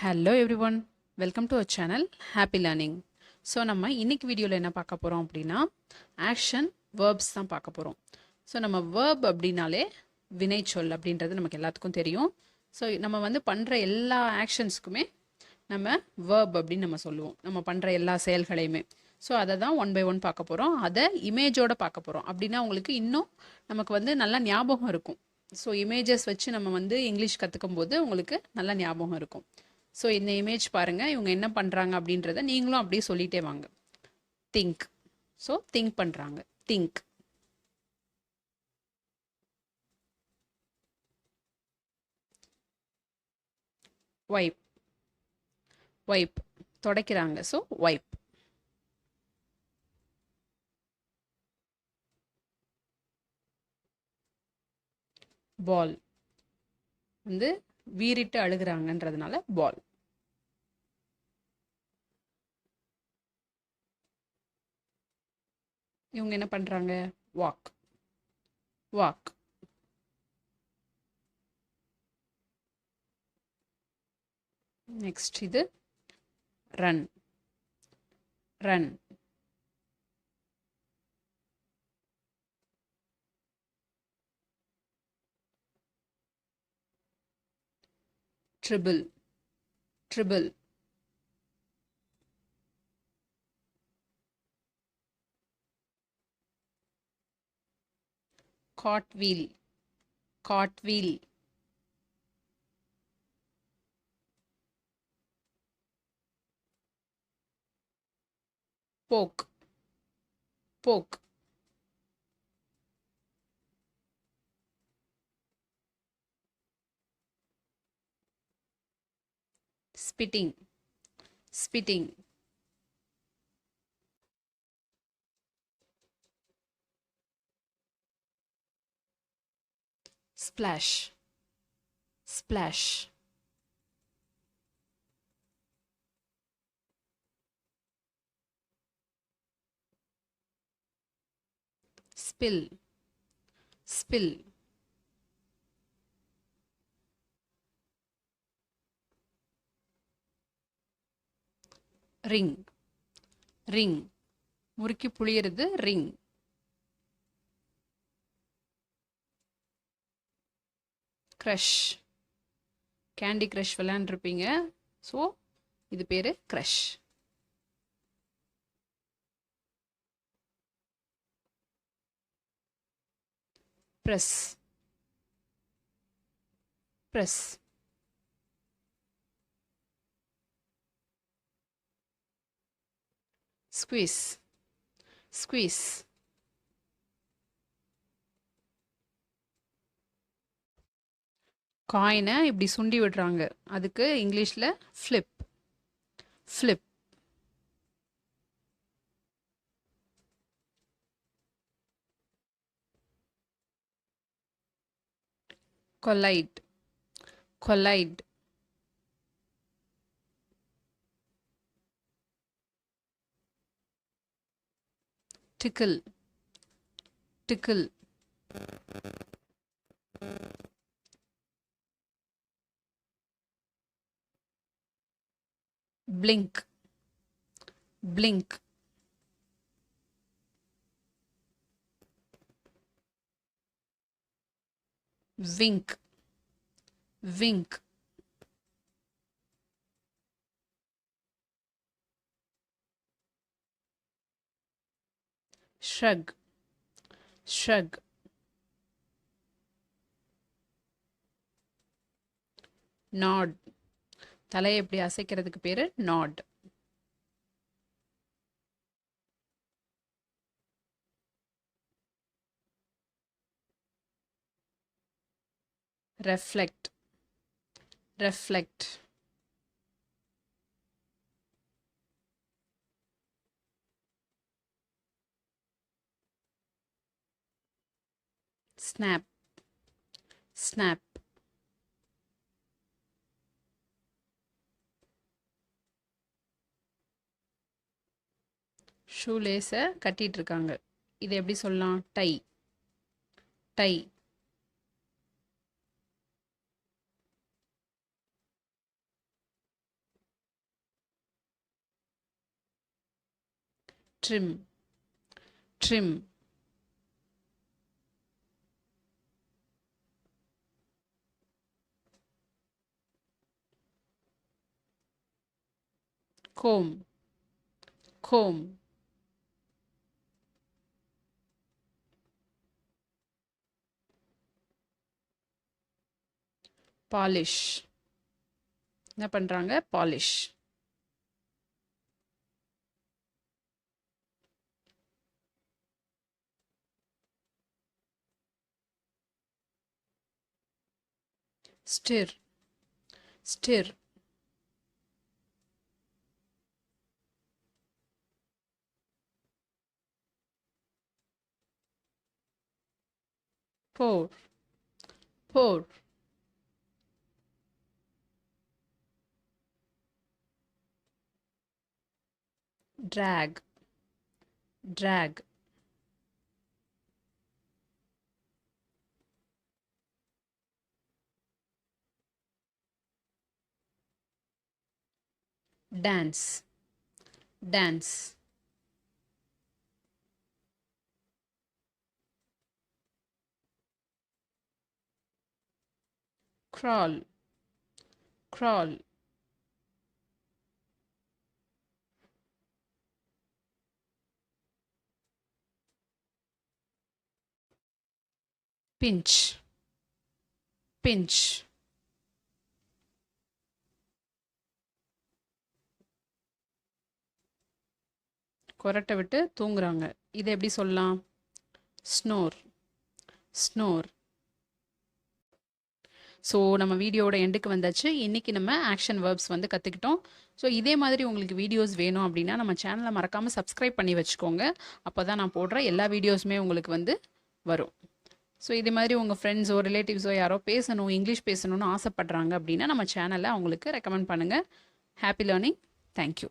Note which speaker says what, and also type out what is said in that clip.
Speaker 1: Hello everyone, welcome to our channel happy learning. So நம்ம இன்னைக்கு வீடியோவில் என்ன பார்க்க போகிறோம் அப்படின்னா ஆக்ஷன் வேர்ப்ஸ் தான் பார்க்க போகிறோம். ஸோ நம்ம வேர்ப் அப்படின்னாலே வினைச்சொல் அப்படின்றது நமக்கு எல்லாத்துக்கும் தெரியும். ஸோ நம்ம பண்ணுற எல்லா ஆக்ஷன்ஸ்க்குமே நம்ம வேர்ப் அப்படின்னு நம்ம சொல்லுவோம், நம்ம பண்ணுற எல்லா செயல்களையுமே. ஸோ அதை தான் ஒன் பை ஒன் பார்க்க போகிறோம். அதை இமேஜோடு பார்க்க போகிறோம். அப்படின்னா உங்களுக்கு இன்னும் நமக்கு நல்லா ஞாபகம் இருக்கும். ஸோ இமேஜஸ் வச்சு நம்ம இங்கிலீஷ் கற்றுக்கும் போது உங்களுக்கு நல்லா ஞாபகம் இருக்கும். ஸோ இந்த இமேஜ் பாருங்கள், இவங்க என்ன பண்ணுறாங்க அப்படின்றத நீங்களும் அப்படியே சொல்லிட்டே வாங்க. திங்க். ஸோ திங்க் பண்ணுறாங்க, திங்க். வைப். வைப், துடைக்கிறாங்க. So wipe. பால், வீறிட்டு அழுகிறாங்கன்றதுனால பால். இவங்க என்ன பண்ணுறாங்க? வாக். வாக். நெக்ஸ்ட் இது run. Run. Dribble. Dribble. cartwheel. cartwheel. poke. poke. spitting. spitting. splash. splash. spill. spill. ring. ring. முறுக்கி புளியறது ring. crush. கேண்டி க்ரஷ் விளையாண்டுருப்பீங்க. ஸோ இது பேர் crush. Press. Press. Squeeze. Squeeze. காயினை இப்படி சுண்டி விடுறாங்க, அதுக்கு இங்கிலீஷில் flip. Flip. Collide. Collide. tickle. tickle. blink. blink. wink. wink. shrug. shrug. nod. தலையை எப்படி அசைக்கிறதுக்கு பேரு nod. reflect. reflect. snap. snap. Shoe லேஸை கட்டிட்டு இருக்காங்க, இது எப்படி சொல்லலாம்? Tie. Tie. trim, trim. Comb, comb. Polish. என்ன பண்றாங்க? Polish. Stir, stir. Pour, pour. Drag, drag. Dance, dance. Crawl, crawl. Pinch, pinch. கொரட்டை விட்டு தூங்குறாங்க. இதை எப்படி சொல்லலாம்? Snore, snore. ஸோ நம்ம வீடியோட எண்டுக்கு வந்தாச்சு. இன்னைக்கு நம்ம ஆக்ஷன் வேர்ப்ஸ் வந்து கற்றுக்கிட்டோம். ஸோ இதே மாதிரி உங்களுக்கு வீடியோஸ் வேணும் அப்படின்னா நம்ம சேனலை மறக்காமல் சப்ஸ்கிரைப் பண்ணி வச்சுக்கோங்க. அப்போ தான் நான் போடுற எல்லா வீடியோஸுமே உங்களுக்கு வந்து வரும். ஸோ இதே மாதிரி உங்கள் ஃப்ரெண்ட்ஸோ ரிலேட்டிவ்ஸோ யாரோ பேசணும், இங்கிலீஷ் பேசணும்னு ஆசைப்படுறாங்க அப்படின்னா நம்ம சேனலை அவங்களுக்கு ரெக்கமெண்ட் பண்ணுங்கள். Happy learning. தேங்க்யூ.